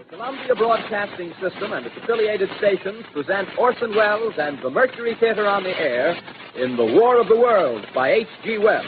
Columbia Broadcasting System and its affiliated stations present Orson Welles and the Mercury Theatre on the air in The War of the Worlds by H.G. Wells.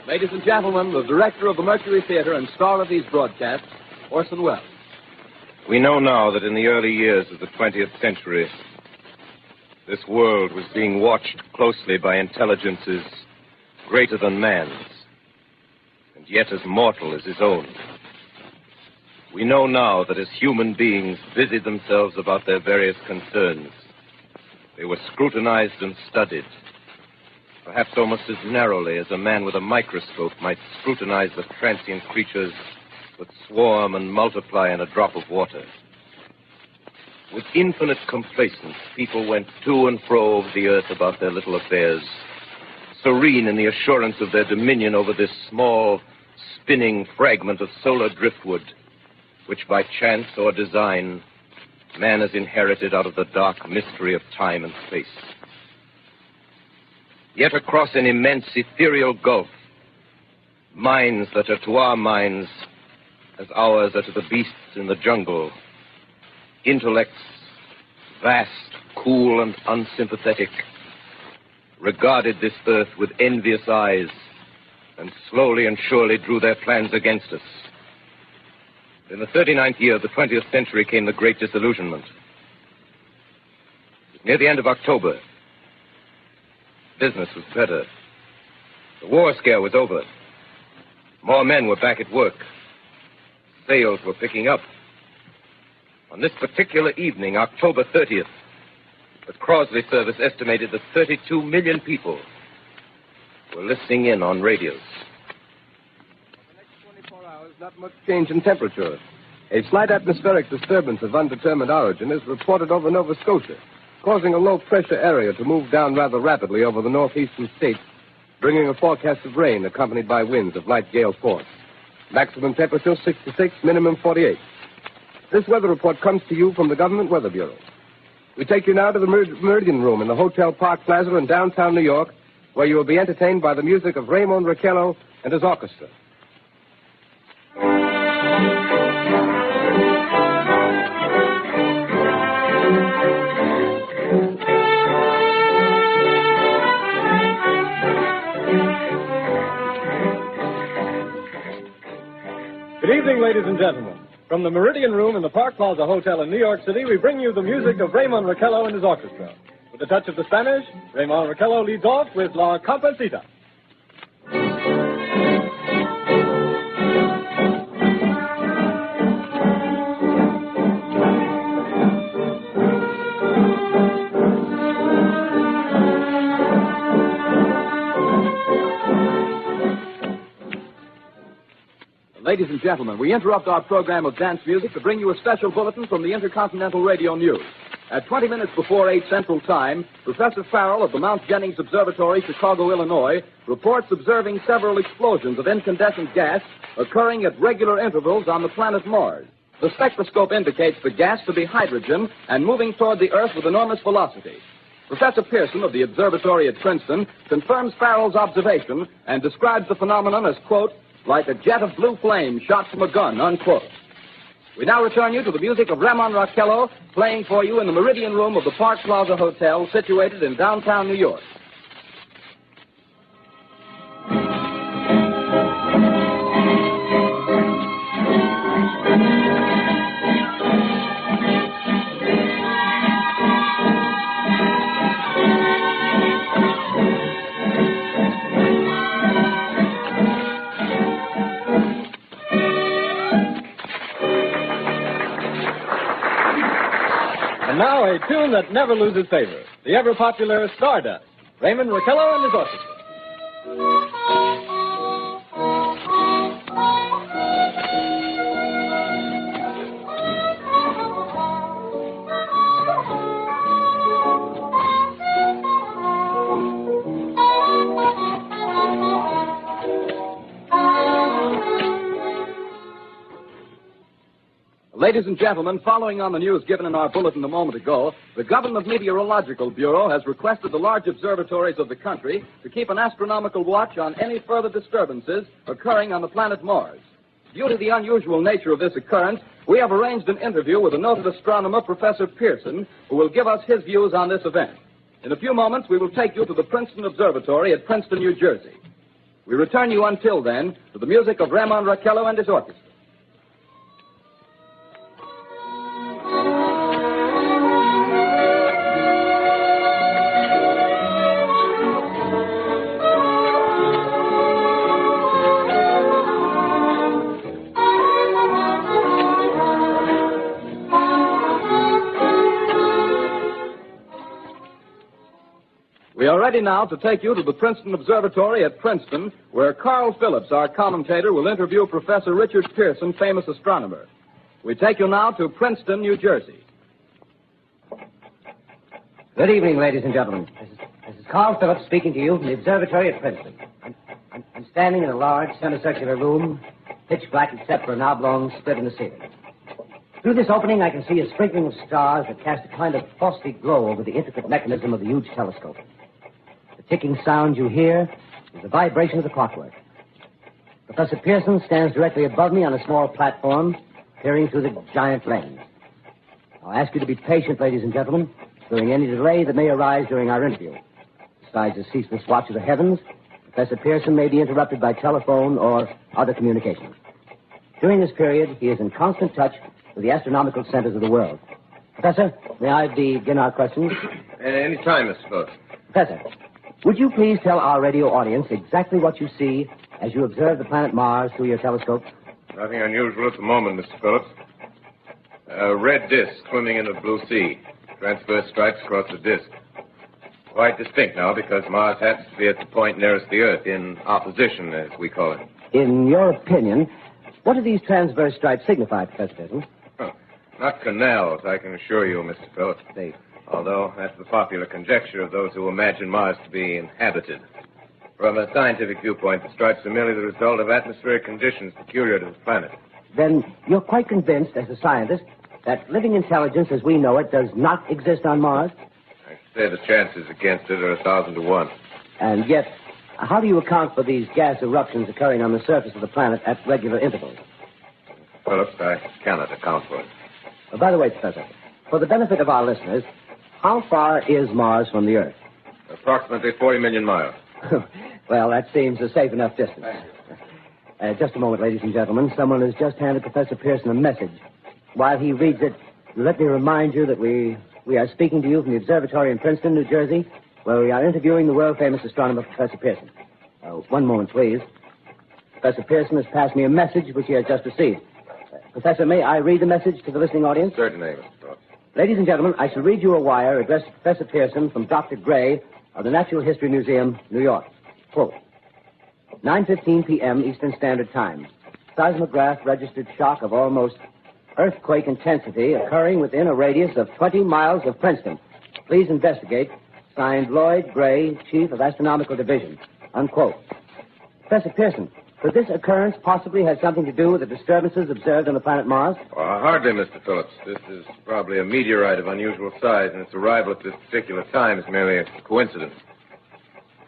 Ladies and gentlemen, the director of the Mercury Theatre and star of these broadcasts, Orson Welles. We know now that in the early years of the 20th century, this world was being watched closely by intelligences greater than man's, and yet as mortal as his own. We know now that as human beings busied themselves about their various concerns, they were scrutinized and studied, perhaps almost as narrowly as a man with a microscope might scrutinize the transient creatures that swarm and multiply in a drop of water. With infinite complacence, people went to and fro over the earth about their little affairs, serene in the assurance of their dominion over this small, spinning fragment of solar driftwood, which by chance or design, man has inherited out of the dark mystery of time and space. Yet across an immense ethereal gulf, minds that are to our minds as ours are to the beasts in the jungle, intellects vast, cool, and unsympathetic, regarded this earth with envious eyes and slowly and surely drew their plans against us. In the 39th year of the 20th century came the Great Disillusionment. Near the end of October, business was better. The war scare was over. More men were back at work. Sales were picking up. On this particular evening, October 30th, the Crosley service estimated that 32 million people were listening in on radios. For the next 24 hours, not much change in temperature. A slight atmospheric disturbance of undetermined origin is reported over Nova Scotia, causing a low-pressure area to move down rather rapidly over the northeastern states, bringing a forecast of rain accompanied by winds of light gale force. Maximum temperature 66, minimum 48. This weather report comes to you from the Government Weather Bureau. We take you now to the Meridian Room in the Hotel Park Plaza in downtown New York, where you will be entertained by the music of Raymond Raquello and his orchestra. Good evening, ladies and gentlemen. From the Meridian Room in the Park Plaza Hotel in New York City, we bring you the music of Raymond Raquello and his orchestra. With a touch of the Spanish, Raymond Raquello leads off with La Comparsita. Ladies and gentlemen, we interrupt our program of dance music to bring you a special bulletin from the Intercontinental Radio News. At 20 minutes before 8 Central Time, Professor Farrell of the Mount Jennings Observatory, Chicago, Illinois, reports observing several explosions of incandescent gas occurring at regular intervals on the planet Mars. The spectroscope indicates the gas to be hydrogen and moving toward the Earth with enormous velocity. Professor Pearson of the observatory at Princeton confirms Farrell's observation and describes the phenomenon as, quote, like a jet of blue flame shot from a gun, unquote. We now return you to the music of Raymond Raquello, playing for you in the Meridian Room of the Park Plaza Hotel, situated in downtown New York. And now a tune that never loses favor, the ever-popular Stardust, Raymond Raquello and his orchestra. Ladies and gentlemen, following on the news given in our bulletin a moment ago, the Government Meteorological Bureau has requested the large observatories of the country to keep an astronomical watch on any further disturbances occurring on the planet Mars. Due to the unusual nature of this occurrence, we have arranged an interview with the noted astronomer, Professor Pearson, who will give us his views on this event. In a few moments, we will take you to the Princeton Observatory at Princeton, New Jersey. We return you until then to the music of Ramon Raquello and his orchestra. We are ready now to take you to the Princeton Observatory at Princeton, where Carl Phillips, our commentator, will interview Professor Richard Pearson, famous astronomer. We take you now to Princeton, New Jersey. Good evening, ladies and gentlemen. This is Carl Phillips speaking to you from the observatory at Princeton. I'm standing in a large semicircular room, pitch black except for an oblong split in the ceiling. Through this opening, I can see a sprinkling of stars that cast a kind of frosty glow over the intricate mechanism of the huge telescope. The ticking sound you hear is the vibration of the clockwork. Professor Pearson stands directly above me on a small platform, peering through the giant lens. I'll ask you to be patient, ladies and gentlemen, during any delay that may arise during our interview. Besides the ceaseless watch of the heavens, Professor Pearson may be interrupted by telephone or other communications. During this period, he is in constant touch with the astronomical centers of the world. Professor, may I begin our questions? Any time, Mr. Phillips. Professor, would you please tell our radio audience exactly what you see as you observe the planet Mars through your telescope? Nothing unusual at the moment, Mr. Phillips. A red disk swimming in the blue sea. Transverse stripes across the disk. Quite distinct now because Mars happens to be at the point nearest the Earth, in opposition, as we call it. In your opinion, what do these transverse stripes signify, Professor Pearson? Not canals, I can assure you, Mr. Phillips. Although that's the popular conjecture of those who imagine Mars to be inhabited. From a scientific viewpoint, the stripes are merely the result of atmospheric conditions peculiar to the planet. Then you're quite convinced, as a scientist, that living intelligence as we know it does not exist on Mars? I should say the chances against it are 1,000 to 1. And yet, how do you account for these gas eruptions occurring on the surface of the planet at regular intervals? Phillips, I cannot account for it. By the way, Professor, for the benefit of our listeners, how far is Mars from the Earth? Approximately 40 million miles. Well, that seems a safe enough distance. Just a moment, ladies and gentlemen. Someone has just handed Professor Pearson a message. While he reads it, let me remind you that we are speaking to you from the observatory in Princeton, New Jersey, where we are interviewing the world-famous astronomer, Professor Pearson. One moment, please. Professor Pearson has passed me a message which he has just received. Professor, may I read the message to the listening audience? Certainly, Mr. Phillips. Ladies and gentlemen, I shall read you a wire addressed to Professor Pearson from Dr. Gray of the Natural History Museum, New York. Quote, 9:15 p.m. Eastern Standard Time. Seismograph registered shock of almost earthquake intensity occurring within a radius of 20 miles of Princeton. Please investigate. Signed, Lloyd Gray, Chief of Astronomical Division. Unquote. Professor Pearson, could this occurrence possibly have something to do with the disturbances observed on the planet Mars? Hardly, Mr. Phillips. This is probably a meteorite of unusual size, and its arrival at this particular time is merely a coincidence.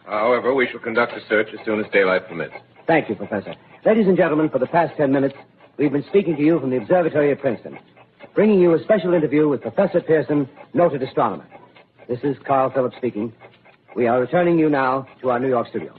However, we shall conduct a search as soon as daylight permits. Thank you, Professor. Ladies and gentlemen, for the past 10 minutes, we've been speaking to you from the observatory at Princeton, bringing you a special interview with Professor Pearson, noted astronomer. This is Carl Phillips speaking. We are returning you now to our New York studio.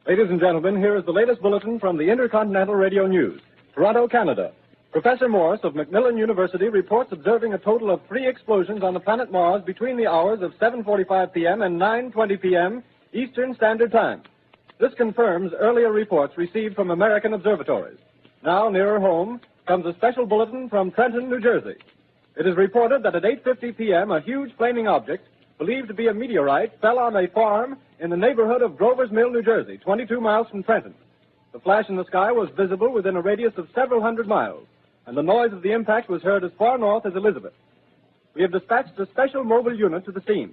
Ladies and gentlemen, here is the latest bulletin from the Intercontinental Radio News. Toronto, Canada. Professor Morse of Macmillan University reports observing a total of 3 explosions on the planet Mars between the hours of 7:45 p.m. and 9:20 p.m. Eastern Standard Time. This confirms earlier reports received from American observatories. Now, nearer home, comes a special bulletin from Trenton, New Jersey. It is reported that at 8:50 p.m., a huge flaming object, believed to be a meteorite, fell on a farm in the neighborhood of Grover's Mill, New Jersey, 22 miles from Trenton. The flash in the sky was visible within a radius of several hundred miles, and the noise of the impact was heard as far north as Elizabeth. we have dispatched a special mobile unit to the scene,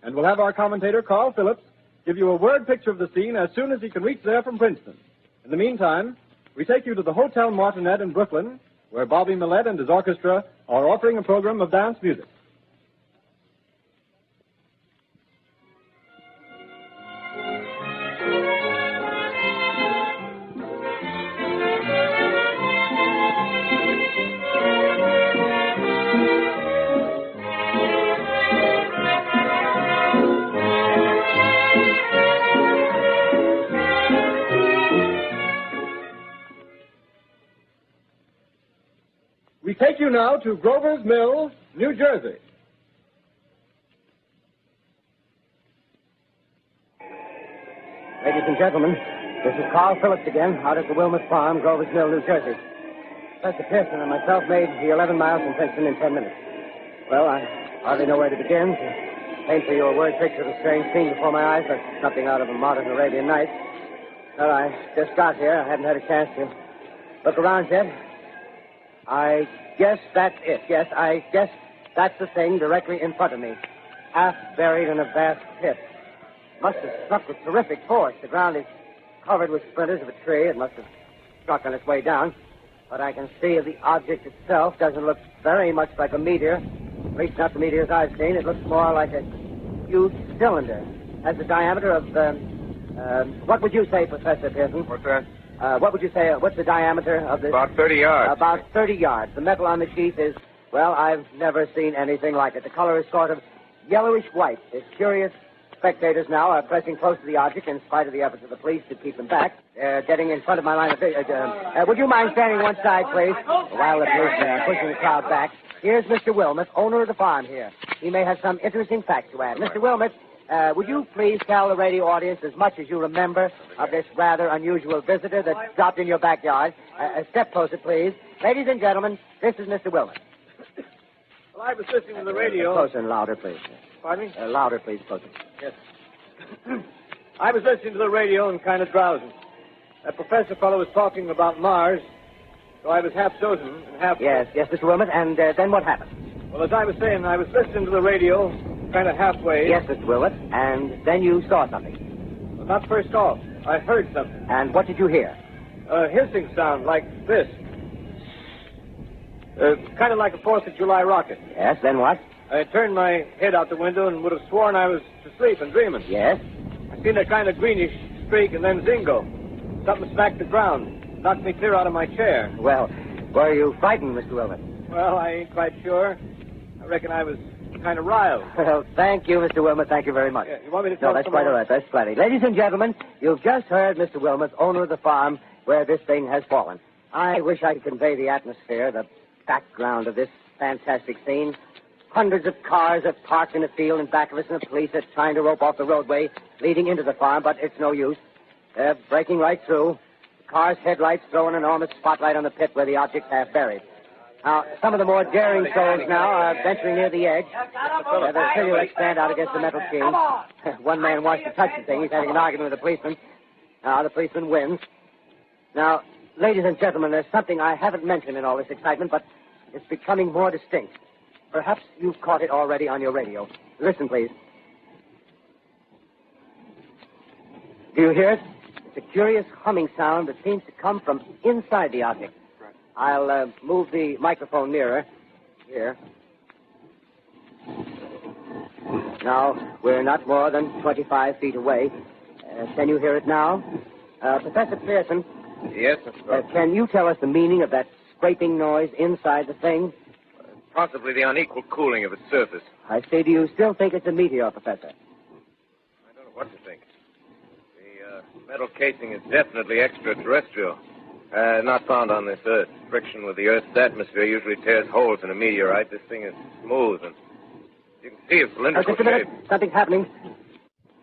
and we'll have our commentator, Carl Phillips, give you a word picture of the scene as soon as he can reach there from Princeton. In the meantime, we take you to the Hotel Martinet in Brooklyn, where Bobby Millett and his orchestra are offering a program of dance music. We take you now to Grover's Mill, New Jersey. Ladies and gentlemen, this is Carl Phillips again, out at the Wilmot Farm, Grover's Mill, New Jersey. Professor Pearson and myself made the 11 miles from Princeton in 10 minutes. Well, I hardly know where to begin. To paint for you a word picture of a strange scene before my eyes, like something out of a modern Arabian Nights. Well, I just got here. I hadn't had a chance to look around yet. I guess that's it. Yes, I guess that's the thing directly in front of me. Half buried in a vast pit. Must have struck with terrific force. The ground is covered with splinters of a tree. It must have struck on its way down. But I can see the object itself doesn't look very much like a meteor. At least not the meteors I've seen. It looks more like a huge cylinder. Has a diameter of, what would you say, Professor Pearson? What's that? What would you say, what's the diameter of this? About 30 yards. About 30 yards. The metal on the sheath is, well, I've never seen anything like it. The color is sort of yellowish white. There's curious spectators now are pressing close to the object in spite of the efforts of the police to keep them back. They're getting in front of my line of vision. Would you mind standing one side, please? While the police are pushing the crowd back. Here's Mr. Wilmot, owner of the farm here. He may have some interesting facts to add. Mr. Wilmot, would you please tell the radio audience as much as you remember of this rather unusual visitor that dropped in your backyard? Step closer, please. Ladies and gentlemen, this is Mr. Wilmot. Well, I was listening to the radio. Closer and louder, please. Pardon me? Louder, please, closer. Yes. I was listening to the radio and kind of drowsing. That professor fellow was talking about Mars, so I was half dozing and half... Yes, Mr. Wilmot, and then what happened? Well, as I was saying, I was listening to the radio, kind of halfway. Yes, Mr. Wilmot, and then you saw something. Well, not first off. I heard something. And what did you hear? A hissing sound like this. Kind of like a 4th of July rocket. Yes, then what? I turned my head out the window and would have sworn I was asleep and dreaming. Yes? I seen a kind of greenish streak and then zingo. Something smacked the ground. Knocked me clear out of my chair. Well, were you frightened, Mr. Wilmot? Well, I ain't quite sure. I reckon I was kind of riled. Well, thank you, Mr. Wilmot. Thank you very much. Yeah, you want me to tell No, that's some quite more? all right. That's plenty. Ladies and gentlemen, you've just heard Mr. Wilmot, owner of the farm where this thing has fallen. I wish I could convey the atmosphere, the background of this fantastic scene. Hundreds of cars are parked in a field in back of us, and the police are trying to rope off the roadway leading into the farm, but it's no use. They're breaking right through. The car's headlights throw an enormous spotlight on the pit where the object's half buried. Now, some of the more daring souls now are venturing near the edge. Their silhouettes stand out against the metal sheen. One man wants to touch the thing. He's having an argument with the policeman. Now, the policeman wins. Now, ladies and gentlemen, there's something I haven't mentioned in all this excitement, but it's becoming more distinct. Perhaps you've caught it already on your radio. Listen, please. Do you hear it? It's a curious humming sound that seems to come from inside the object. I'll move the microphone nearer. Here. Now, we're not more than 25 feet away. Can you hear it now? Professor Pearson. Yes, Mr. Phillips. Can you tell us the meaning of that scraping noise inside the thing? Possibly the unequal cooling of its surface. I say, do you still think it's a meteor, Professor? I don't know what to think. The metal casing is definitely extraterrestrial. Not found on this Earth. Friction with the Earth's atmosphere usually tears holes in a meteorite. This thing is smooth, and you can see its cylindrical Just a minute. shape. Something's happening.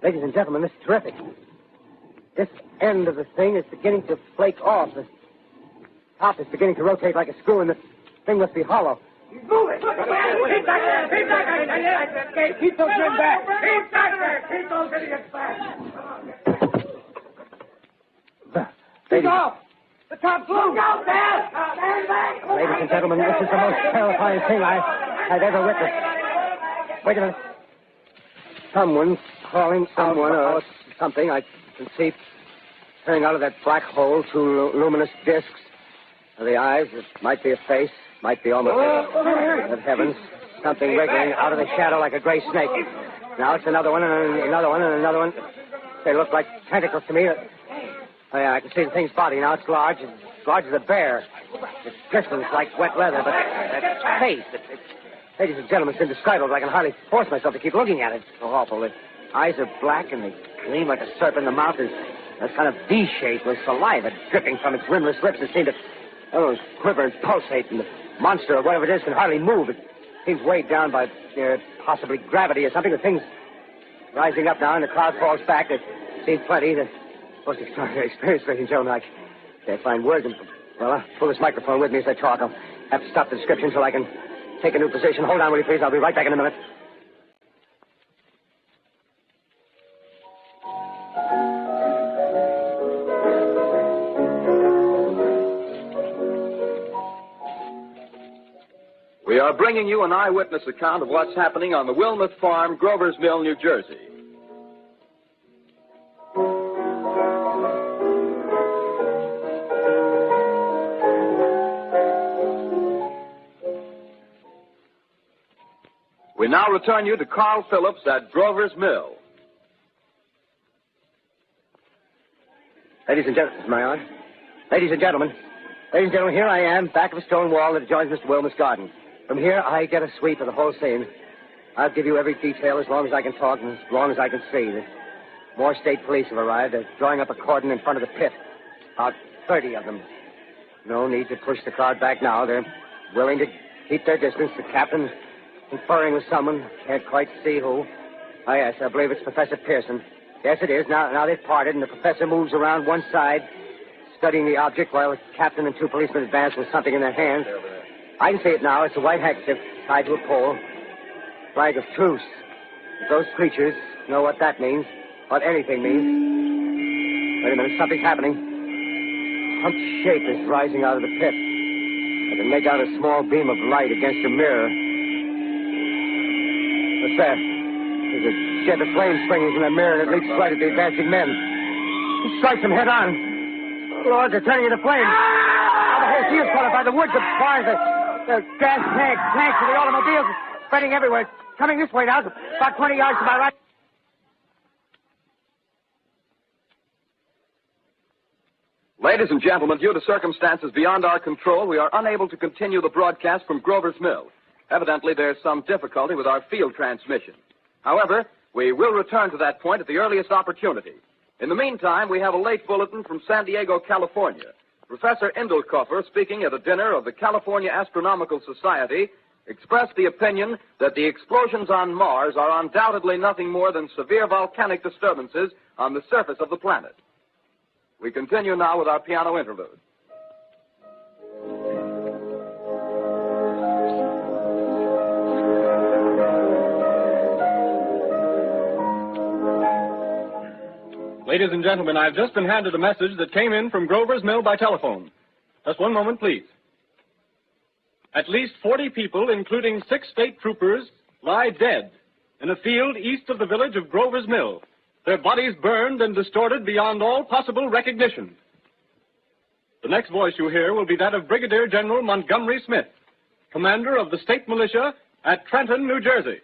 Ladies and gentlemen, this is terrific. This end of the thing is beginning to flake off. The top is beginning to rotate like a screw, and the thing must be hollow. He's moving. Keep back there. Keep back there. Keep those men back. Keep back there. Keep those idiots back. He's off. The top's loose. Look out there. Stand back. Ladies and gentlemen, this is the most terrifying thing I've ever witnessed. Wait a minute. Someone's calling someone or something. I can see turning out of that black hole two luminous discs. The eyes, it might be a face, might be almost... Good heavens. Something wriggling out of the shadow like a gray snake. Now it's another one, and another one, and another one. They look like tentacles to me. Oh, yeah, I can see the thing's body. Now it's large as a bear. It glistens like wet leather, but that face, ladies and gentlemen, it's indescribable. I can hardly force myself to keep looking at it. It's so awful. The eyes are black, and they gleam like a serpent. The mouth is a kind of V-shape with saliva dripping from its rimless lips. It seems to quiver and pulsate, and the monster, or whatever it is, can hardly move. It seems weighed down by possibly gravity or something. The thing's rising up now, and the crowd falls back. It seems plenty. The most extraordinary experience, ladies and gentlemen. I can't find words. Well, I'll pull this microphone with me as I talk. I'll have to stop the description until I can take a new position. Hold on, will you, please? I'll be right back in a minute. We are bringing you an eyewitness account of what's happening on the Wilmouth Farm, Grover's Mill, New Jersey. We now return you to Carl Phillips at Grover's Mill. Ladies and gentlemen, am I on? Ladies and gentlemen, here I am, back of a stone wall that adjoins Mr. Wilmot's garden. From here, I get a sweep of the whole scene. I'll give you every detail as long as I can talk and as long as I can see. More state police have arrived. They're drawing up a cordon in front of the pit. About 30 of them. No need to push the crowd back now. They're willing to keep their distance. The captain's conferring with someone. Can't quite see who. Oh, yes, I believe it's Professor Pearson. Yes, it is. Now they've parted, and the professor moves around one side, studying the object while the captain and two policemen advance with something in their hands. I can see it now. It's a white handkerchief tied to a pole. Flag of truce. If those creatures know what that means, what anything means. Wait a minute, something's happening. A humped shape is rising out of the pit. I can make out a small beam of light against a mirror. What's that? There's a shed of flame springing from the mirror, and it leaps right at the advancing men. He strikes them head on. Lord, they're turning into flames. Now the whole field's caught up by the woods, the barns, the gas tanks of the automobiles spreading everywhere. Coming this way now, about 20 yards to my right. Ladies and gentlemen, due to circumstances beyond our control, we are unable to continue the broadcast from Grover's Mill. Evidently, there's some difficulty with our field transmission. However, we will return to that point at the earliest opportunity. In the meantime, we have a late bulletin from San Diego, California. Professor Indelkoffer, speaking at a dinner of the California Astronomical Society, expressed the opinion that the explosions on Mars are undoubtedly nothing more than severe volcanic disturbances on the surface of the planet. We continue now with our piano interlude. Ladies and gentlemen, I've just been handed a message that came in from Grover's Mill by telephone. Just one moment, please. At least 40 people, including 6 state troopers, lie dead in a field east of the village of Grover's Mill. Their bodies burned and distorted beyond all possible recognition. The next voice you hear will be that of Brigadier General Montgomery Smith, commander of the state militia at Trenton, New Jersey.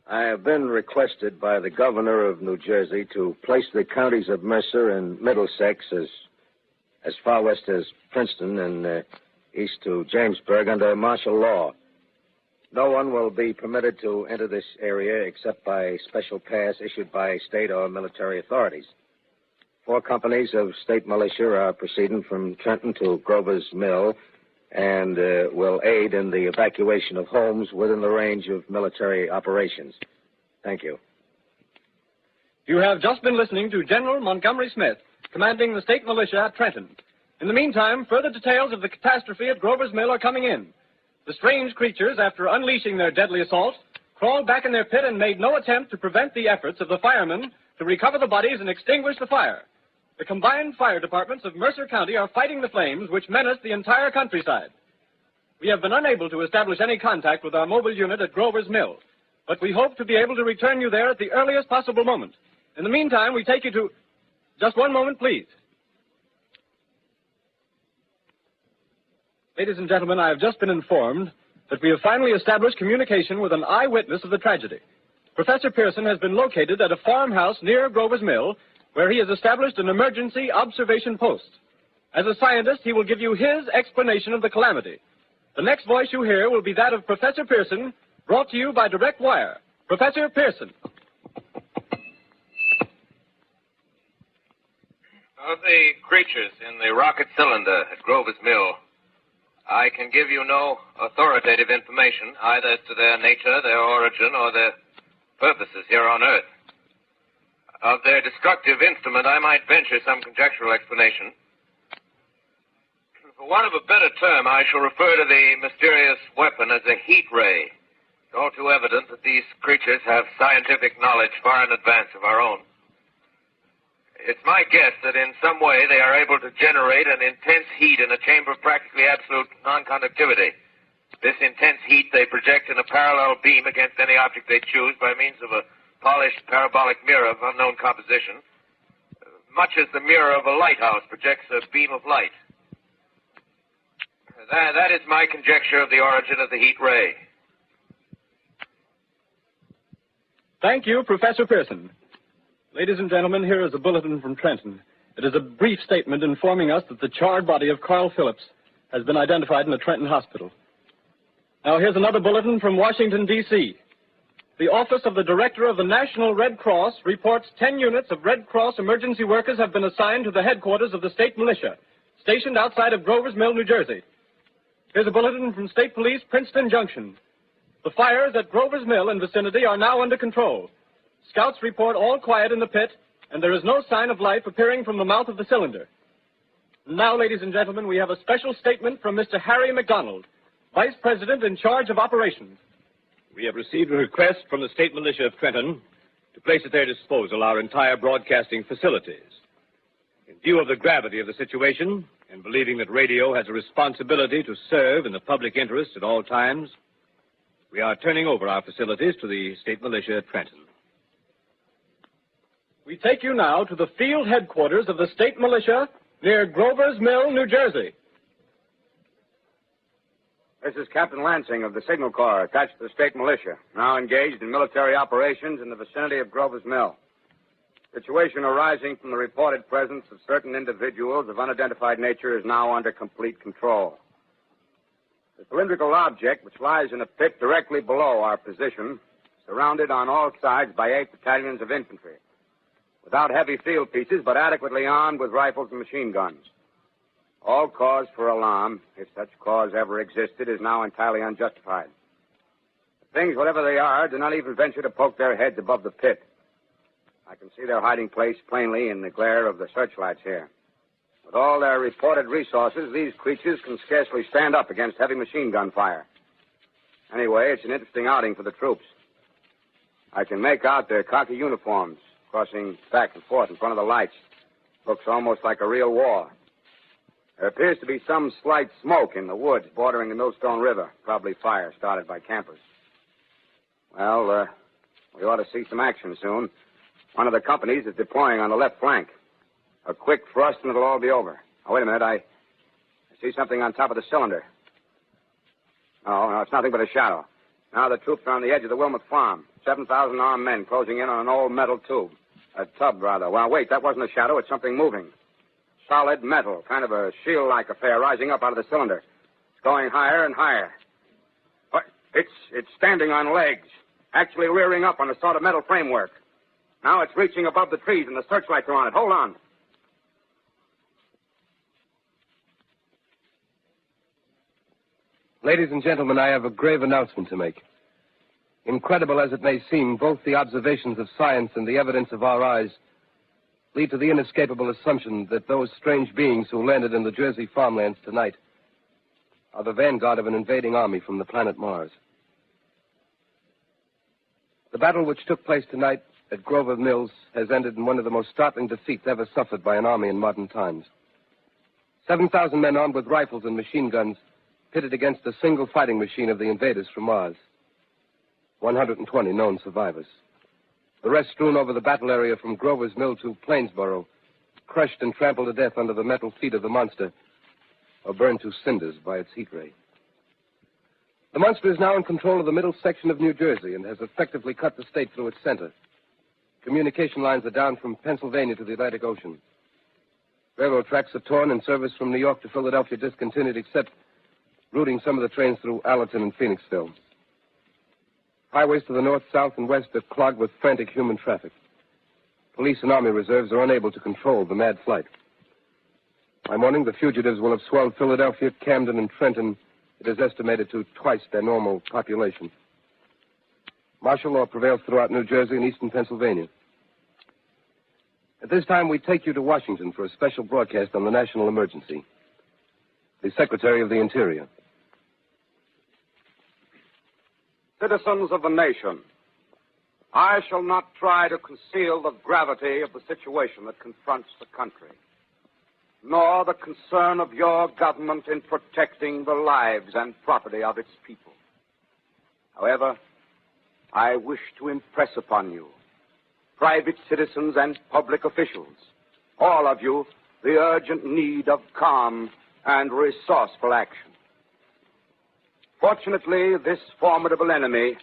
I have been requested by the governor of New Jersey to place the counties of Mercer and Middlesex as far west as Princeton and east to Jamesburg under martial law. No one will be permitted to enter this area except by special pass issued by state or military authorities. 4 companies of state militia are proceeding from Trenton to Grover's Mill and will aid in the evacuation of homes within the range of military operations. Thank you. You have just been listening to General Montgomery Smith, commanding the state militia at Trenton. In the meantime, further details of the catastrophe at Grover's Mill are coming in. The strange creatures, after unleashing their deadly assault, crawled back in their pit and made no attempt to prevent the efforts of the firemen to recover the bodies and extinguish the fire. The combined fire departments of Mercer County are fighting the flames which menace the entire countryside. We have been unable to establish any contact with our mobile unit at Grover's Mill, but we hope to be able to return you there at the earliest possible moment. In the meantime, we take you to... Just one moment, please. Ladies and gentlemen, I have just been informed that we have finally established communication with an eyewitness of the tragedy. Professor Pearson has been located at a farmhouse near Grover's Mill, where he has established an emergency observation post. As a scientist, he will give you his explanation of the calamity. The next voice you hear will be that of Professor Pearson, brought to you by direct wire. Professor Pearson. Of the creatures in the rocket cylinder at Grover's Mill, I can give you no authoritative information, either as to their nature, their origin, or their purposes here on Earth. Of their destructive instrument, I might venture some conjectural explanation. For want of a better term, I shall refer to the mysterious weapon as a heat ray. It's all too evident that these creatures have scientific knowledge far in advance of our own. It's my guess that in some way they are able to generate an intense heat in a chamber of practically absolute non-conductivity. This intense heat they project in a parallel beam against any object they choose by means of a polished parabolic mirror of unknown composition, much as the mirror of a lighthouse projects a beam of light. That is my conjecture of the origin of the heat ray. Thank you, Professor Pearson. Ladies and gentlemen, here is a bulletin from Trenton. It is a brief statement informing us that the charred body of Carl Phillips has been identified in a Trenton hospital. Now, here's another bulletin from Washington, D.C. The Office of the Director of the National Red Cross reports 10 units of Red Cross emergency workers have been assigned to the headquarters of the state militia, stationed outside of Grover's Mill, New Jersey. Here's a bulletin from State Police, Princeton Junction. The fires at Grover's Mill and vicinity are now under control. Scouts report all quiet in the pit, and there is no sign of life appearing from the mouth of the cylinder. Now, ladies and gentlemen, we have a special statement from Mr. Harry McDonald, Vice President in charge of operations. We have received a request from the state militia of Trenton to place at their disposal our entire broadcasting facilities. In view of the gravity of the situation, and believing that radio has a responsibility to serve in the public interest at all times, we are turning over our facilities to the state militia at Trenton. We take you now to the field headquarters of the state militia near Grover's Mill, New Jersey. This is Captain Lansing of the Signal Corps, attached to the state militia, now engaged in military operations in the vicinity of Grover's Mill. Situation arising from the reported presence of certain individuals of unidentified nature is now under complete control. The cylindrical object, which lies in a pit directly below our position, surrounded on all sides by 8 battalions of infantry, without heavy field pieces, but adequately armed with rifles and machine guns. All cause for alarm, if such cause ever existed, is now entirely unjustified. The things, whatever they are, do not even venture to poke their heads above the pit. I can see their hiding place plainly in the glare of the searchlights here. With all their reported resources, these creatures can scarcely stand up against heavy machine gun fire. Anyway, it's an interesting outing for the troops. I can make out their khaki uniforms crossing back and forth in front of the lights. Looks almost like a real war. There appears to be some slight smoke in the woods bordering the Millstone River, probably fire started by campers. Well, we ought to see some action soon. One of the companies is deploying on the left flank. A quick thrust and it'll all be over. Oh, wait a minute. I see something on top of the cylinder. No, it's nothing but a shadow. Now the troops are on the edge of the Wilmot Farm. 7,000 armed men closing in on an old metal tube. A tub, rather. Well, wait, that wasn't a shadow. It's something moving. Solid metal, kind of a shield-like affair rising up out of the cylinder. It's going higher and higher. What? It's standing on legs, actually rearing up on a sort of metal framework. Now it's reaching above the trees and the searchlights are on it. Hold on. Ladies and gentlemen, I have a grave announcement to make. Incredible as it may seem, both the observations of science and the evidence of our eyes lead to the inescapable assumption that those strange beings who landed in the Jersey farmlands tonight are the vanguard of an invading army from the planet Mars. The battle which took place tonight at Grover Mills has ended in one of the most startling defeats ever suffered by an army in modern times. 7,000 men armed with rifles and machine guns pitted against a single fighting machine of the invaders from Mars. 120 known survivors. The rest strewn over the battle area from Grover's Mill to Plainsboro, crushed and trampled to death under the metal feet of the monster, or burned to cinders by its heat ray. The monster is now in control of the middle section of New Jersey and has effectively cut the state through its center. Communication lines are down from Pennsylvania to the Atlantic Ocean. Railroad tracks are torn and service from New York to Philadelphia discontinued, except routing some of the trains through Allerton and Phoenixville. Highways to the north, south, and west are clogged with frantic human traffic. Police and army reserves are unable to control the mad flight. By morning, the fugitives will have swelled Philadelphia, Camden, and Trenton. It is estimated to twice their normal population. Martial law prevails throughout New Jersey and eastern Pennsylvania. At this time, we take you to Washington for a special broadcast on the national emergency. The Secretary of the Interior. Citizens of the nation, I shall not try to conceal the gravity of the situation that confronts the country, nor the concern of your government in protecting the lives and property of its people. However, I wish to impress upon you, private citizens and public officials, all of you, the urgent need of calm and resourceful action. Fortunately, this formidable enemy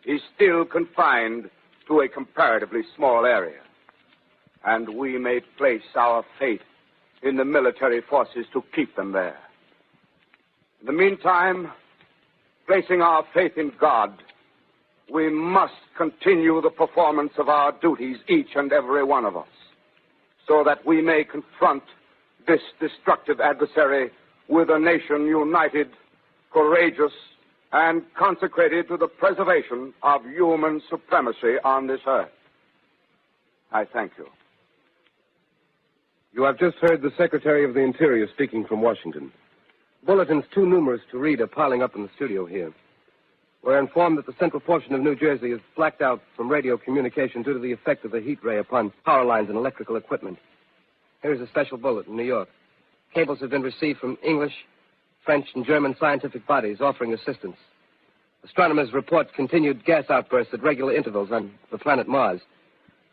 is still confined to a comparatively small area, and we may place our faith in the military forces to keep them there. In the meantime, placing our faith in God, we must continue the performance of our duties, each and every one of us, so that we may confront this destructive adversary with a nation united, courageous, and consecrated to the preservation of human supremacy on this earth. I thank you. You have just heard the Secretary of the Interior speaking from Washington. Bulletins too numerous to read are piling up in the studio here. We're informed that the central portion of New Jersey is blacked out from radio communication due to the effect of the heat ray upon power lines and electrical equipment. Here's a special bulletin, New York. Cables have been received from English, French, and German scientific bodies offering assistance. Astronomers report continued gas outbursts at regular intervals on the planet Mars.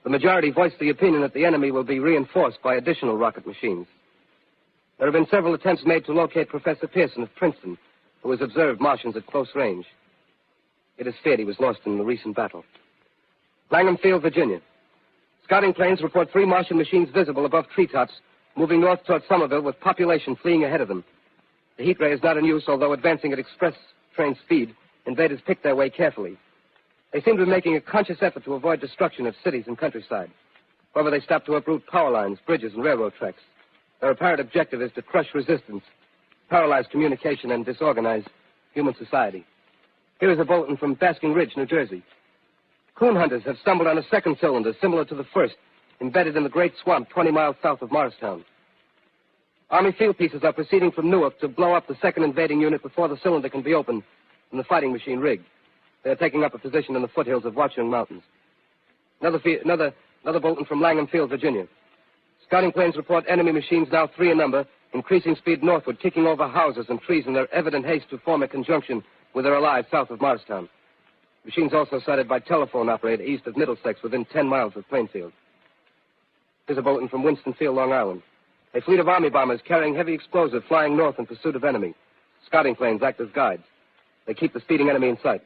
The majority voiced the opinion that the enemy will be reinforced by additional rocket machines. There have been several attempts made to locate Professor Pearson of Princeton, who has observed Martians at close range. It is feared he was lost in the recent battle. Langham Field, Virginia. Scouting planes report 3 Martian machines visible above treetops, moving north toward Somerville with population fleeing ahead of them. The heat ray is not in use, although advancing at express train speed, invaders pick their way carefully. They seem to be making a conscious effort to avoid destruction of cities and countryside. However, they stop to uproot power lines, bridges, and railroad tracks. Their apparent objective is to crush resistance, paralyze communication, and disorganize human society. Here is a bulletin from Basking Ridge, New Jersey. Coon hunters have stumbled on a second cylinder similar to the first, embedded in the great swamp 20 miles south of Morristown. Army field pieces are proceeding from Newark to blow up the second invading unit before the cylinder can be opened and the fighting machine rigged. They are taking up a position in the foothills of Watchung Mountains. Another bulletin from Langham Field, Virginia. Scouting planes report enemy machines, now 3 in number, increasing speed northward, kicking over houses and trees in their evident haste to form a conjunction with their allies south of Morristown. Machines also sighted by telephone operator east of Middlesex, within 10 miles of Plainfield. Here's a bulletin from Winston-Field, Long Island. A fleet of Army bombers carrying heavy explosive flying north in pursuit of enemy. Scouting planes act as guides. They keep the speeding enemy in sight.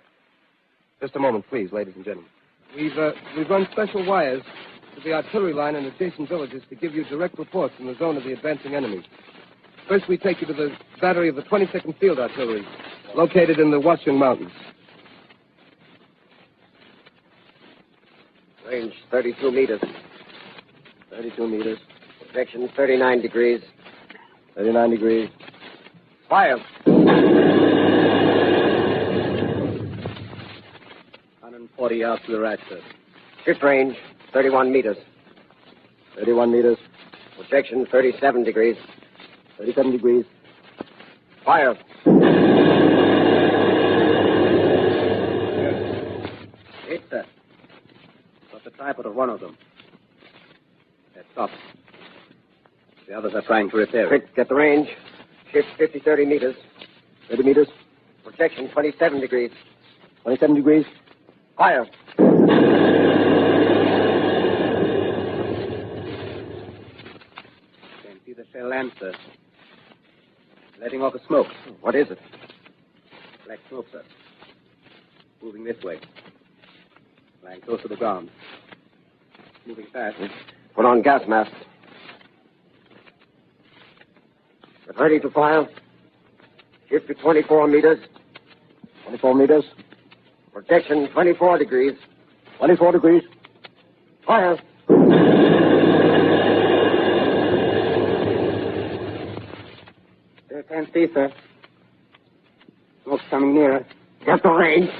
Just a moment, please, ladies and gentlemen. We've run special wires to the artillery line in adjacent villages to give you direct reports in the zone of the advancing enemy. First, we take you to the battery of the 22nd Field Artillery, located in the Watchung Mountains. Range 32 meters. 32 meters. Projection 39 degrees. 39 degrees. Fire. 140 yards to the right, sir. Shift range 31 meters. 31 meters. Projection 37 degrees. 37 degrees. Fire. Hit, sir. Got the tripod of one of them. That stops. The others are trying to repair it. Quick, get the range. Shift 50-30 meters. 30 meters. Projection 27 degrees. 27 degrees. Fire. Can't see the shell lamp, sir. Letting off a smoke. What is it? Black smoke, sir. Moving this way. Lying close to the ground. Moving fast. Put on gas mask. Get ready to fire. Shift to 24 meters. 24 meters. Projection 24 degrees. 24 degrees. Fire. Still can't see, sir. Smoke's coming nearer. Get the range.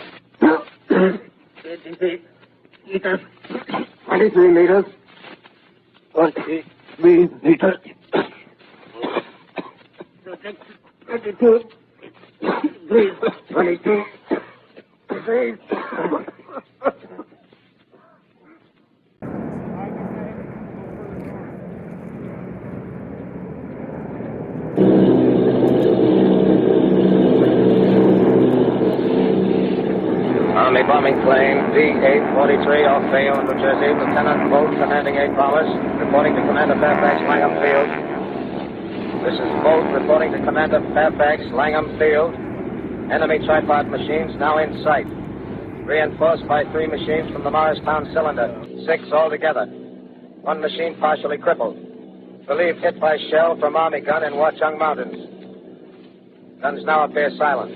23 meters. 23 meters. 23 meters. 22. 22. Please. Army bombing plane D-843 off Bayonne, New Jersey. Lieutenant Bolt, commanding 8 bombers, reporting to Commander Fairfax, Langham Field. This is Bolt reporting to Commander Fairfax, Langham Field. Enemy tripod machines now in sight. Reinforced by 3 machines from the Morristown cylinder. 6 altogether. 1 machine partially crippled. Believed hit by shell from Army gun in Watchung Mountains. Guns now appear silent.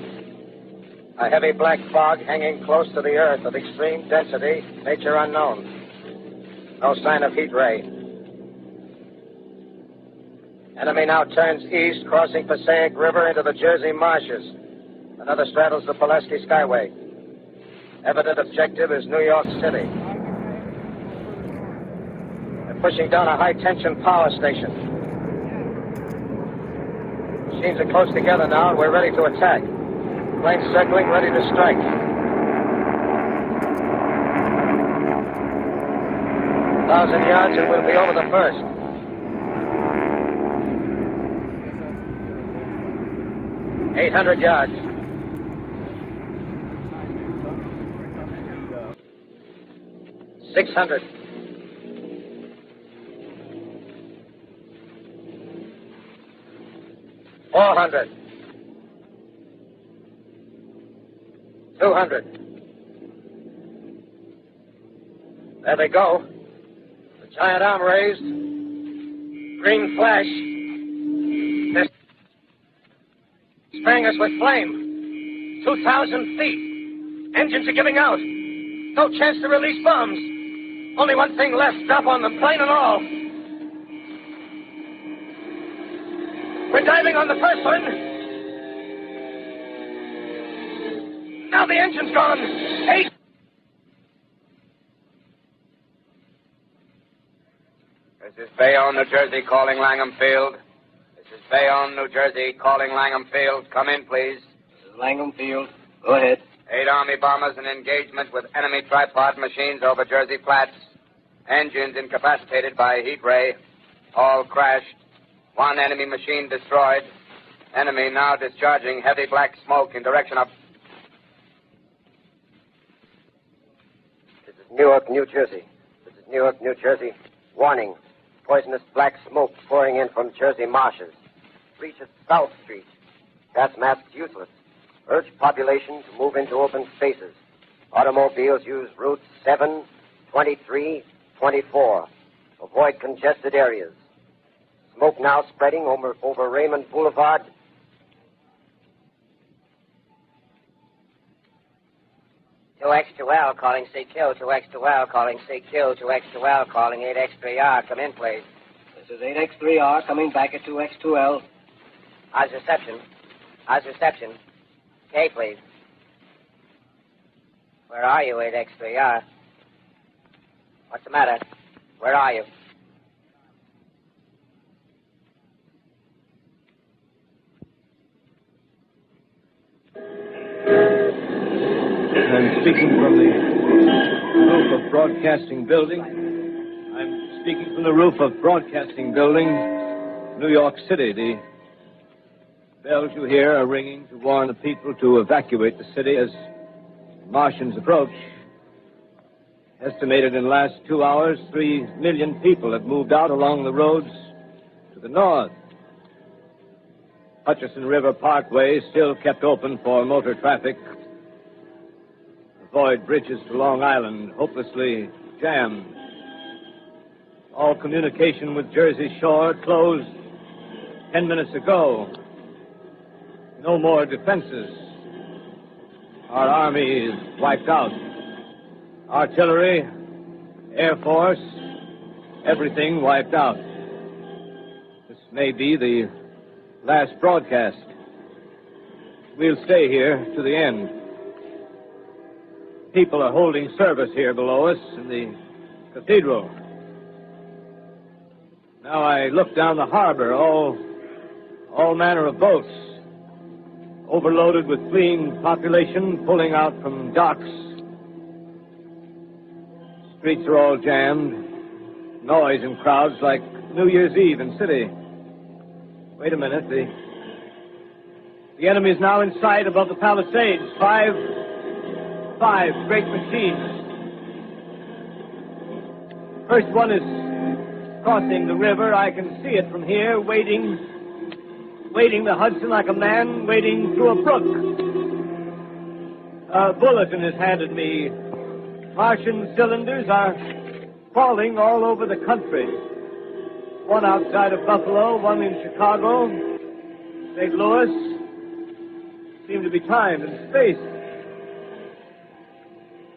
A heavy black fog hanging close to the earth of extreme density, nature unknown. No sign of heat ray. Enemy now turns east, crossing Passaic River into the Jersey marshes. Another straddles the Pulaski Skyway. Evident objective is New York City. They're pushing down a high-tension power station. Machines are close together now, and we're ready to attack. Planes circling, ready to strike. A 1,000 yards, and we'll be over the first. $800 yards. $600. $400. $200. There they go. The giant arm raised. Green flash. They're spraying us with flame. 2,000 feet. Engines are giving out. No chance to release bombs. Only one thing left. Drop on them, plane and all. We're diving on the first one. Now the engine's gone. 8. This is Bayonne, New Jersey, calling Langham Field. This is Bayonne, New Jersey, calling Langham Field. Come in, please. This is Langham Field. Go ahead. 8 Army bombers in engagement with enemy tripod machines over Jersey Flats. Engines incapacitated by heat ray. All crashed. 1 enemy machine destroyed. Enemy now discharging heavy black smoke in direction of... This is Newark, New Jersey. This is Newark, New Jersey. Warning. Poisonous black smoke pouring in from Jersey marshes. Reaches South Street. Gas masks useless. Urge population to move into open spaces. Automobiles use routes 7, 23, 24. Avoid congested areas. Smoke now spreading over Raymond Boulevard. X2L calling CQ, 2X2L calling CQ, 2X2L calling 8X3R. Come in, please. This is 8X3R coming back at 2X2L. How's reception? How's reception? Okay, please. Where are you, 8X3R? What's the matter? Where are you? I'm speaking from the roof of Broadcasting Building. I'm speaking from the roof of Broadcasting Building, New York City. The bells you hear are ringing to warn the people to evacuate the city as Martians approach. Estimated in the last 2 hours, 3 million people have moved out along the roads to the north. Hutchison River Parkway is still kept open for motor traffic. Avoid bridges to Long Island, hopelessly jammed. All communication with Jersey Shore closed 10 minutes ago. No more defenses. Our army is wiped out. Artillery, Air Force, everything wiped out. This may be the last broadcast. We'll stay here to the end. People are holding service here below us in the cathedral. Now I look down the harbor, all manner of boats, overloaded with fleeing population pulling out from docks. Streets are all jammed, noise and crowds like New Year's Eve in city. Wait a minute, the enemy is now in sight above the Palisades. Five great machines. First one is crossing the river. I can see it from here, wading the Hudson like a man wading through a brook. A bulletin is handed me. Martian cylinders are falling all over the country. One outside of Buffalo, one in Chicago, St. Louis. Seem to be timed and spaced.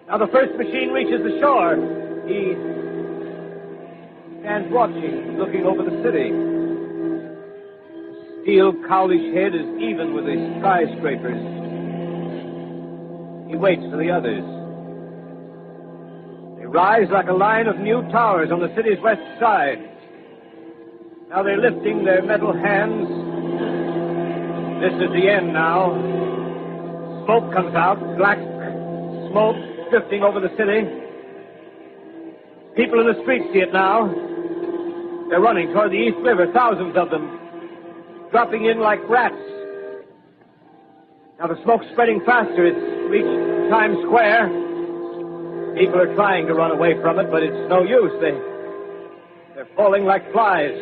Now the first machine reaches the shore. He stands watching, looking over the city. The steel cowlish head is even with the skyscrapers. He waits for the others. They rise like a line of new towers on the city's west side. Now they're lifting their metal hands. This is the end now. Smoke comes out, black smoke drifting over the city. People in the streets see it now. They're running toward the East River, thousands of them, dropping in like rats. Now the smoke's spreading faster. It's reached Times Square. People are trying to run away from it, but it's no use. They're falling like flies.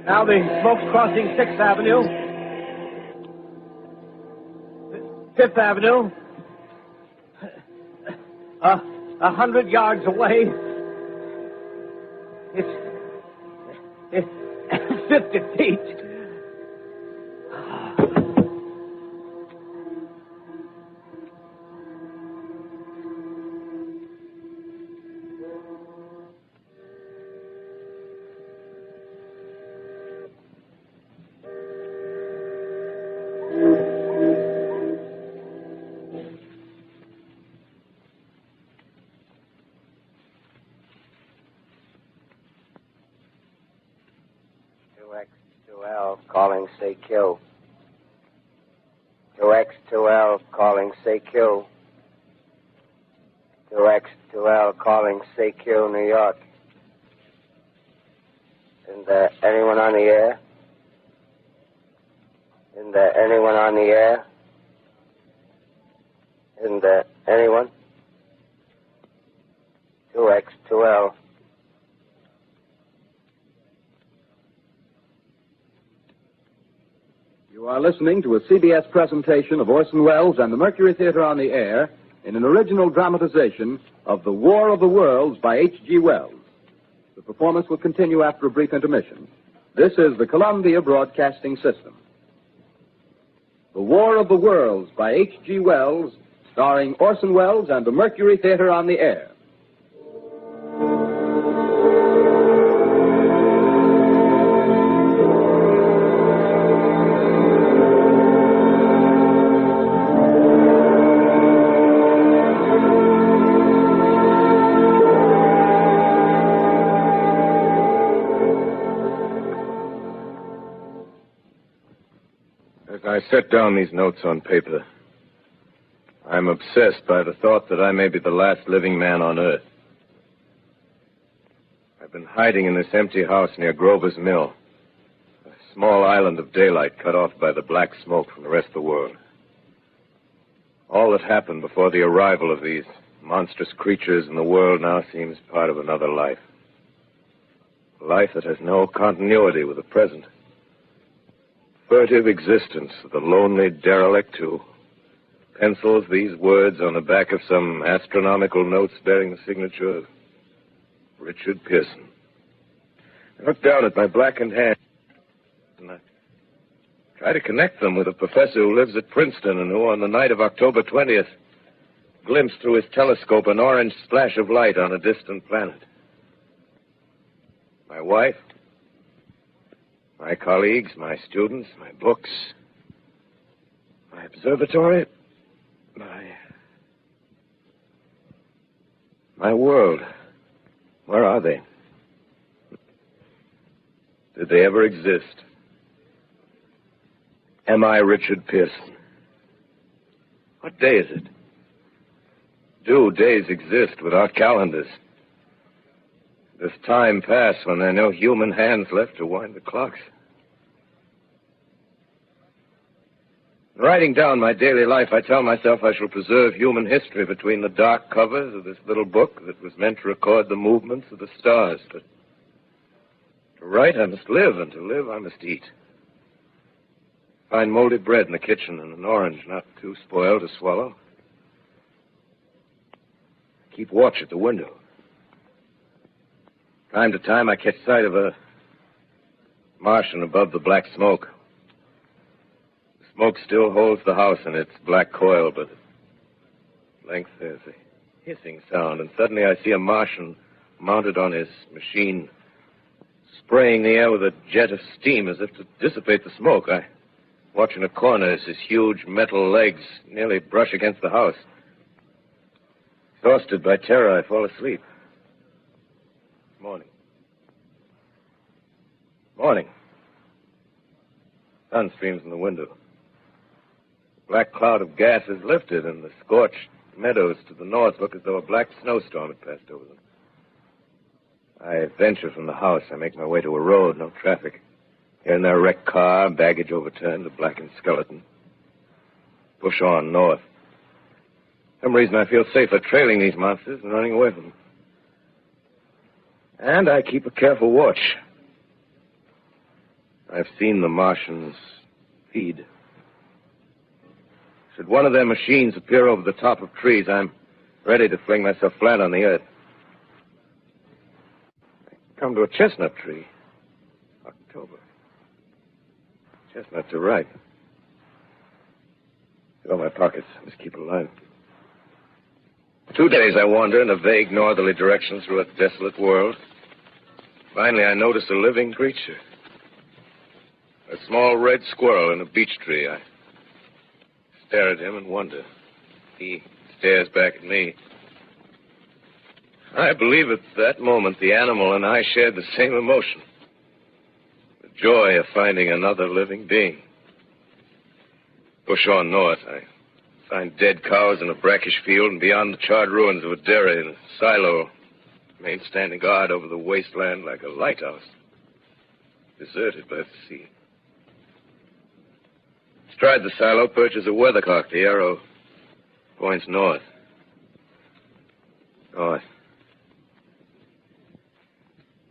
Now the smoke's crossing 6th Avenue. 5th Avenue. 100 yards away. It's 50 feet. Calling, say Q. 2X2L calling, say Q. 2X2L calling, say Q, New York. Isn't there anyone on the air? Isn't there anyone on the air? Isn't there anyone? 2X2L. You are listening to a CBS presentation of Orson Welles and the Mercury Theatre on the Air in an original dramatization of The War of the Worlds by H.G. Wells. The performance will continue after a brief intermission. This is the Columbia Broadcasting System. The War of the Worlds by H.G. Wells, starring Orson Welles and the Mercury Theatre on the Air. I set down these notes on paper. I'm obsessed by the thought that I may be the last living man on Earth. I've been hiding in this empty house near Grover's Mill. A small island of daylight cut off by the black smoke from the rest of the world. All that happened before the arrival of these monstrous creatures in the world now seems part of another life. A life that has no continuity with the present. Furtive existence of the lonely derelict who pencils these words on the back of some astronomical notes bearing the signature of Richard Pearson. I look down at my blackened hand and I try to connect them with a professor who lives at Princeton and who, on the night of October 20th, glimpsed through his telescope an orange splash of light on a distant planet. My wife, my colleagues, my students, my books, my observatory, my world. Where are they? Did they ever exist? Am I Richard Pearson? What day is it? Do days exist without calendars? Does time pass when there are no human hands left to wind the clocks? In writing down my daily life, I tell myself I shall preserve human history between the dark covers of this little book that was meant to record the movements of the stars. But to write, I must live, and to live, I must eat. Find moldy bread in the kitchen and an orange not too spoiled to swallow. Keep watch at the window. Time to time, I catch sight of a Martian above the black smoke. The smoke still holds the house in its black coil, but at length there's a hissing sound, and suddenly I see a Martian mounted on his machine, spraying the air with a jet of steam as if to dissipate the smoke. I watch in a corner as his huge metal legs nearly brush against the house. Exhausted by terror, I fall asleep. Morning. Morning. Sun streams in the window. The black cloud of gas is lifted, and the scorched meadows to the north look as though a black snowstorm had passed over them. I venture from the house. I make my way to a road, no traffic. Here and there, a wrecked car, baggage overturned, a blackened skeleton. Push on north. For some reason, I feel safer trailing these monsters than running away from them. And I keep a careful watch. I've seen the Martians feed. Should one of their machines appear over the top of trees, I'm ready to fling myself flat on the earth. I come to a chestnut tree. October. Chestnuts are ripe. Fill my pockets. Must keep alive. 2 days I wander in a vague northerly direction through a desolate world. Finally, I notice a living creature. A small red squirrel in a beech tree. I stare at him and wonder. He stares back at me. I believe at that moment the animal and I shared the same emotion. The joy of finding another living being. Push on north. I find dead cows in a brackish field, and beyond the charred ruins of a dairy and a silo, remain standing guard over the wasteland like a lighthouse, deserted by the sea. Astride the silo perches a weathercock. The arrow points north. North.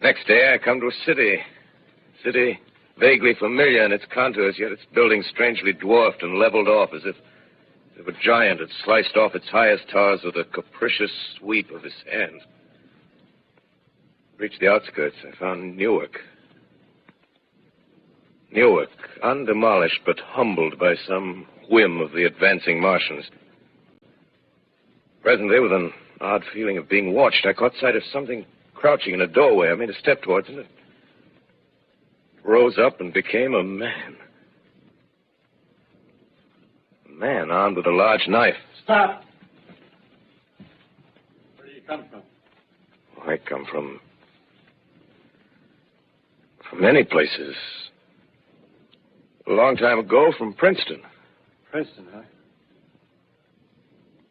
Next day, I come to a city. City vaguely familiar in its contours, yet its buildings strangely dwarfed and leveled off as if a giant had sliced off its highest towers with a capricious sweep of his hand. Reached the outskirts. I found Newark. Newark, undemolished but humbled by some whim of the advancing Martians. Presently, with an odd feeling of being watched, I caught sight of something crouching in a doorway. I made a step towards it. It rose up and became a man. A man armed with a large knife. Stop! Where do you come from? I come from many places. A long time ago, from Princeton. Princeton, huh?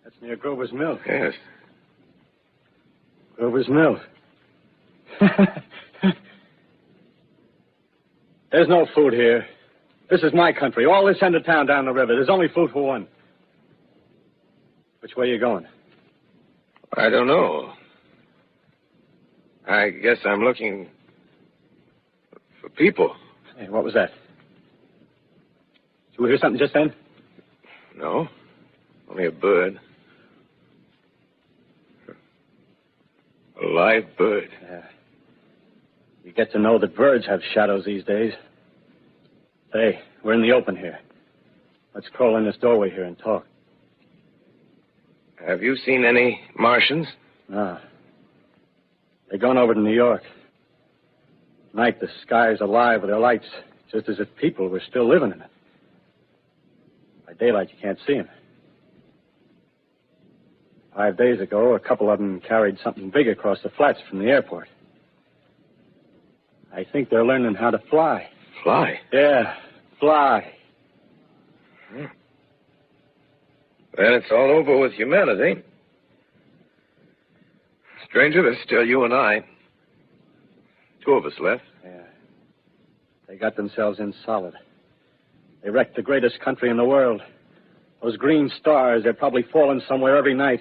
That's near Grover's Mill. Yes. Grover's Mill. There's no food here. This is my country. All this end of town down the river. There's only food for one. Which way are you going? I don't know. I guess I'm looking for people. Hey, what was that? Did you hear something just then? No. Only a bird. A live bird. Yeah. You get to know that birds have shadows these days. Hey, we're in the open here. Let's crawl in this doorway here and talk. Have you seen any Martians? No. They're going over to New York. Night, the sky's alive with their lights, just as if people were still living in it. By daylight, you can't see them. 5 days ago, a couple of them carried something big across the flats from the airport. I think they're learning how to fly. Fly? Yeah, fly. Then it's all over with humanity. Stranger, there's still you and I. 2 of us left. Yeah. They got themselves in solid. They wrecked the greatest country in the world. Those green stars, they're probably falling somewhere every night.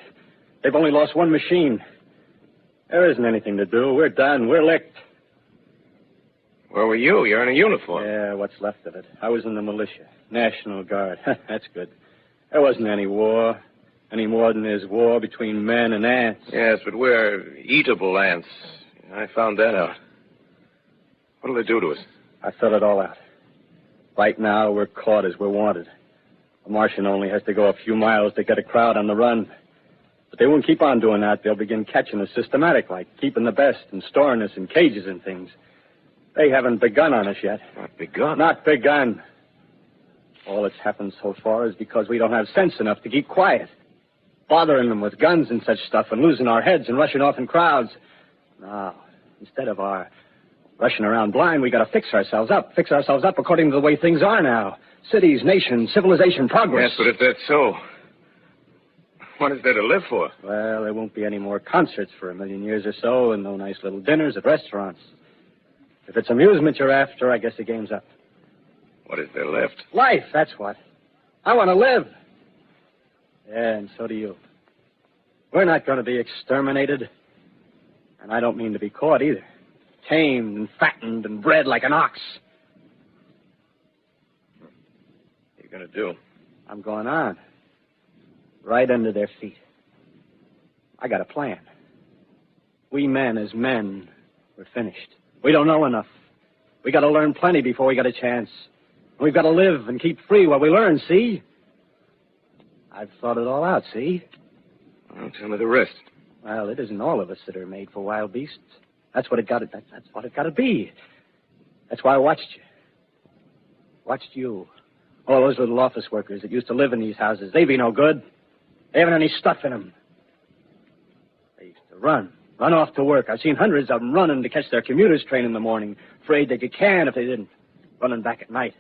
They've only lost one machine. There isn't anything to do. We're done. We're licked. Where were you? You're in a uniform. Yeah, what's left of it. I was in the militia. National Guard. That's good. There wasn't any war. Any more than there's war between men and ants. Yes, but we're eatable ants. I found that out. What'll they do to us? I thought it all out. Right now, we're caught as we're wanted. A Martian only has to go a few miles to get a crowd on the run. But they won't keep on doing that. They'll begin catching us systematic, like keeping the best and storing us in cages and things. They haven't begun on us yet. Not begun? Not begun. All that's happened so far is because we don't have sense enough to keep quiet. Bothering them with guns and such stuff and losing our heads and rushing off in crowds. Now, instead of our rushing around blind, we got to fix ourselves up. Fix ourselves up according to the way things are now. Cities, nations, civilization, progress. Yes, but if that's so, what is there to live for? Well, there won't be any more concerts for 1,000,000 years or so and no nice little dinners at restaurants. If it's amusement you're after, I guess the game's up. What is there left? Life, that's what. I want to live. Yeah, and so do you. We're not going to be exterminated. And I don't mean to be caught either. Tamed and fattened and bred like an ox. What are you going to do? I'm going on. Right under their feet. I got a plan. We men as men, we're finished. We don't know enough. We got to learn plenty before we got a chance. We've got to live and keep free while we learn, see? I've thought it all out, see? Well, tell me the rest. Well, it isn't all of us that are made for wild beasts. That's what it got to. That's what it got to be. That's why I watched you. Watched you. All those little office workers that used to live in these houses. They be no good. They haven't any stuff in them. They used to run off to work. I've seen hundreds of them running to catch their commuter's train in the morning, afraid they'd get canned if they didn't. Running back at night,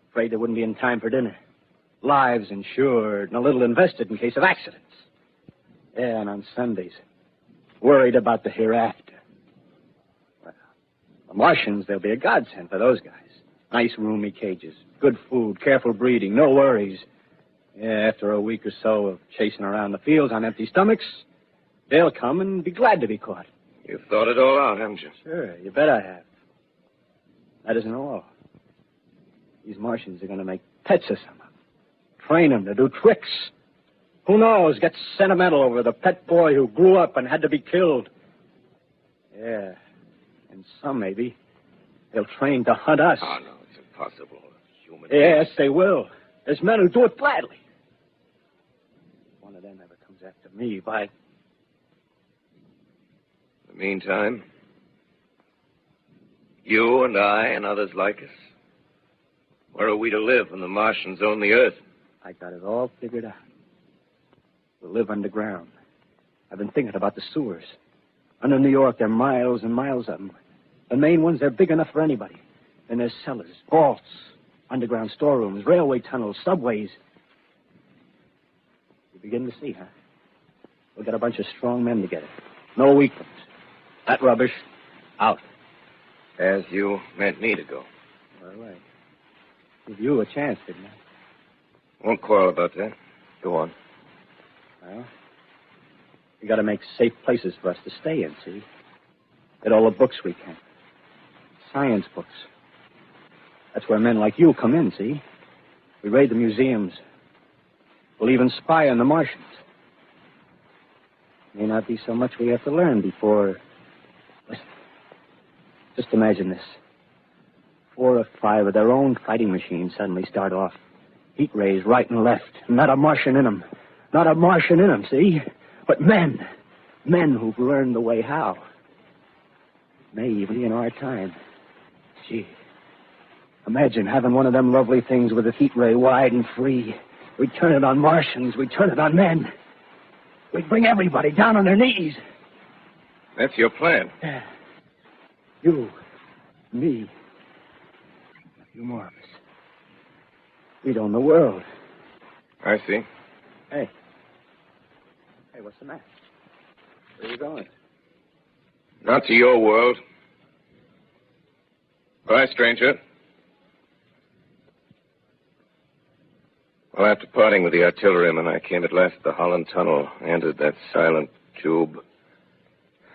afraid they wouldn't be in time for dinner. Lives insured and a little invested in case of accidents. Yeah, and on Sundays, worried about the hereafter. Well, the Martians, they'll be a godsend for those guys. Nice, roomy cages, good food, careful breeding, no worries. Yeah, after a week or so of chasing around the fields on empty stomachs, they'll come and be glad to be caught. You've thought it all out, haven't you? Sure, you bet I have. That isn't all. These Martians are going to make pets of some of them. Train them to do tricks. Who knows, get sentimental over the pet boy who grew up and had to be killed. Yeah, and some maybe, they'll train to hunt us. Oh, no, it's impossible. Human Yes, they will. There's men who do it gladly. If one of them ever comes after me, by... In the meantime, you and I and others like us, where are we to live when the Martians own the Earth? I got it all figured out. We'll live underground. I've been thinking about the sewers. Under New York, there are miles and miles of them. The main ones, they're big enough for anybody. And there's cellars, vaults, underground storerooms, railway tunnels, subways. You begin to see, huh? We'll get a bunch of strong men together. No weaklings. That rubbish, out. As you meant me to go. Well, I give you a chance, didn't I? Won't quarrel about that. Go on. Well, we got to make safe places for us to stay in, see? Get all the books we can. Science books. That's where men like you come in, see? We raid the museums. We'll even spy on the Martians. May not be so much we have to learn before... Listen. Just imagine this. 4 or 5 of their own fighting machines suddenly start off. Heat rays right and left. Not a Martian in them. Not a Martian in them, see? But men. Men who've learned the way how. May even be in our time. Gee. Imagine having one of them lovely things with a heat ray wide and free. We'd turn it on Martians. We'd turn it on men. We'd bring everybody down on their knees. That's your plan. Yeah. You, me, a few more of us. We'd own the world. I see. Hey. Hey, what's the matter? Where are you going? Not to your world. Bye, stranger. Well, after parting with the artilleryman, I came at last to the Holland Tunnel, entered that silent tube,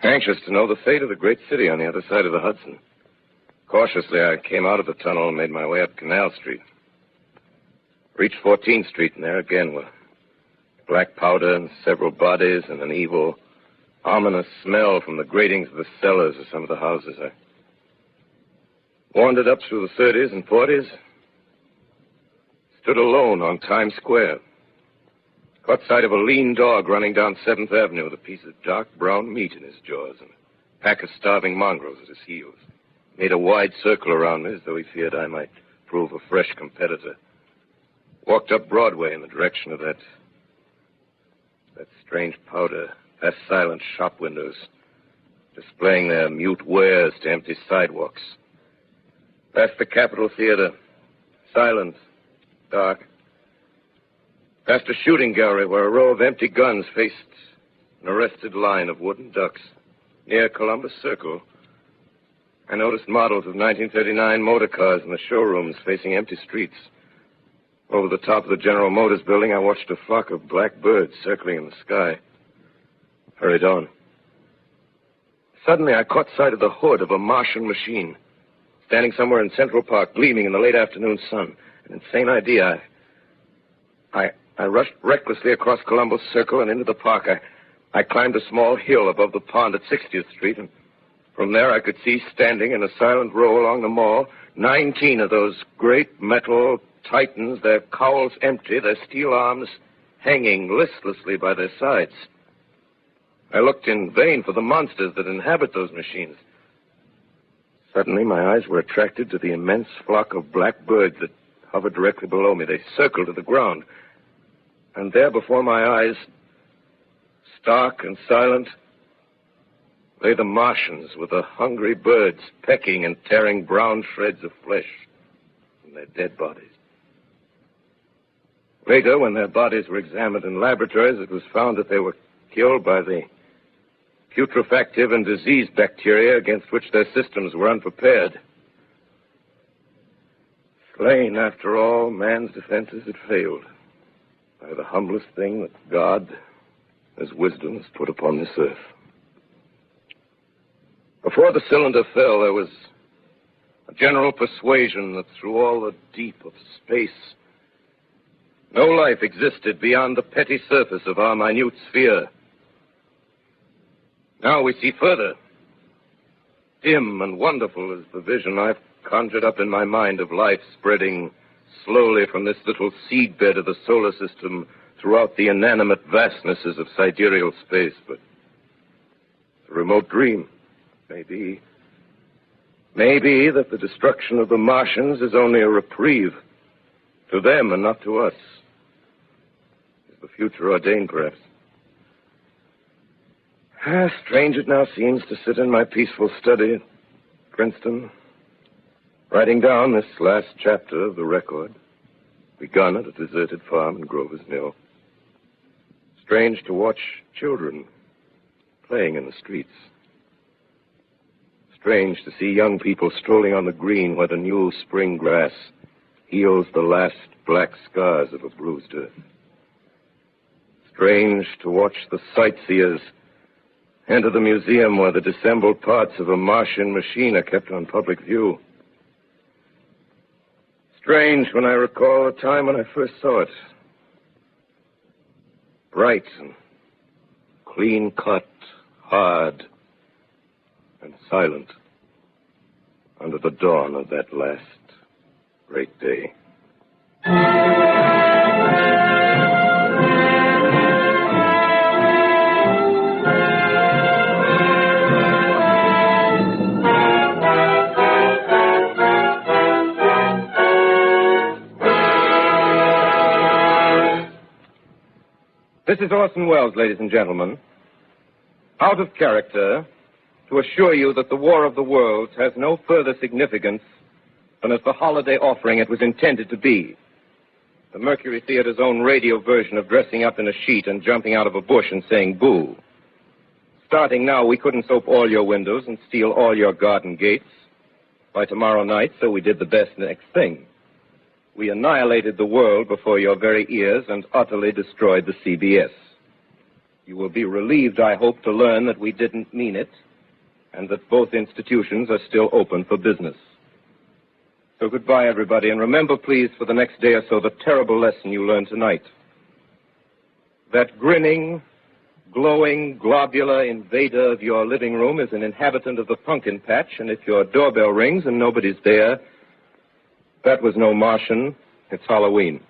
anxious to know the fate of the great city on the other side of the Hudson. Cautiously, I came out of the tunnel and made my way up Canal Street. Reached 14th Street, and there again were black powder and several bodies and an evil, ominous smell from the gratings of the cellars of some of the houses. I wandered up through the 30s and 40s, stood alone on Times Square, caught sight of a lean dog running down 7th Avenue with a piece of dark brown meat in his jaws and a pack of starving mongrels at his heels. Made a wide circle around me as though he feared I might prove a fresh competitor. Walked up Broadway in the direction of that strange powder, past silent shop windows, displaying their mute wares to empty sidewalks. Past the Capitol Theater, silent, dark. Past a shooting gallery where a row of empty guns faced an arrested line of wooden ducks. Near Columbus Circle, I noticed models of 1939 motor cars in the showrooms facing empty streets. Over the top of the General Motors building, I watched a flock of black birds circling in the sky. Hurried on. Suddenly, I caught sight of the hood of a Martian machine, standing somewhere in Central Park, gleaming in the late afternoon sun. An insane idea. I rushed recklessly across Columbus Circle and into the park. I climbed a small hill above the pond at 60th Street, and from there I could see, standing in a silent row along the mall, 19 of those great metal titans, their cowls empty, their steel arms hanging listlessly by their sides. I looked in vain for the monsters that inhabit those machines. Suddenly, my eyes were attracted to the immense flock of black birds that hovered directly below me. They circled to the ground. And there before my eyes, stark and silent, lay the Martians with the hungry birds pecking and tearing brown shreds of flesh from their dead bodies. Later, when their bodies were examined in laboratories, it was found that they were killed by the putrefactive and disease bacteria against which their systems were unprepared. Slain, after all, man's defenses had failed by the humblest thing that God, as wisdom, has put upon this earth. Before the cylinder fell, there was a general persuasion that through all the deep of space, no life existed beyond the petty surface of our minute sphere. Now we see further. Dim and wonderful is the vision I've conjured up in my mind of life spreading slowly from this little seedbed of the solar system throughout the inanimate vastnesses of sidereal space. But a remote dream, maybe that the destruction of the Martians is only a reprieve to them and not to us. Is the future ordained, perhaps? Strange it now seems to sit in my peaceful study at Princeton, writing down this last chapter of the record, begun at a deserted farm in Grover's Mill. Strange to watch children playing in the streets. Strange to see young people strolling on the green where the new spring grass heals the last black scars of a bruised earth. Strange to watch the sightseers enter the museum where the dissembled parts of a Martian machine are kept on public view. Strange when I recall the time when I first saw it. Bright and clean-cut, hard and silent under the dawn of that last great day. This is Orson Welles, ladies and gentlemen. Out of character, to assure you that the War of the Worlds has no further significance than as the holiday offering it was intended to be. The Mercury Theatre's own radio version of dressing up in a sheet and jumping out of a bush and saying boo. Starting now, we couldn't soap all your windows and steal all your garden gates by tomorrow night, so we did the best next thing. We annihilated the world before your very ears and utterly destroyed the CBS. You will be relieved, I hope, to learn that we didn't mean it, and that both institutions are still open for business. So goodbye, everybody, and remember, please, for the next day or so, the terrible lesson you learned tonight. That grinning, glowing, globular invader of your living room is an inhabitant of the pumpkin patch, and if your doorbell rings and nobody's there, that was no Martian, it's Halloween.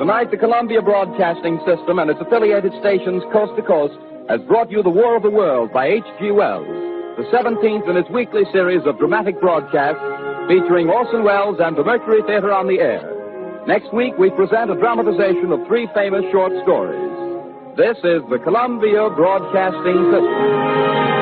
Tonight, the Columbia Broadcasting System and its affiliated stations coast to coast has brought you The War of the World by H.G. Wells, the 17th in its weekly series of dramatic broadcasts featuring Orson Welles and the Mercury Theatre on the air. Next week, we present a dramatization of 3 famous short stories. This is the Columbia Broadcasting System.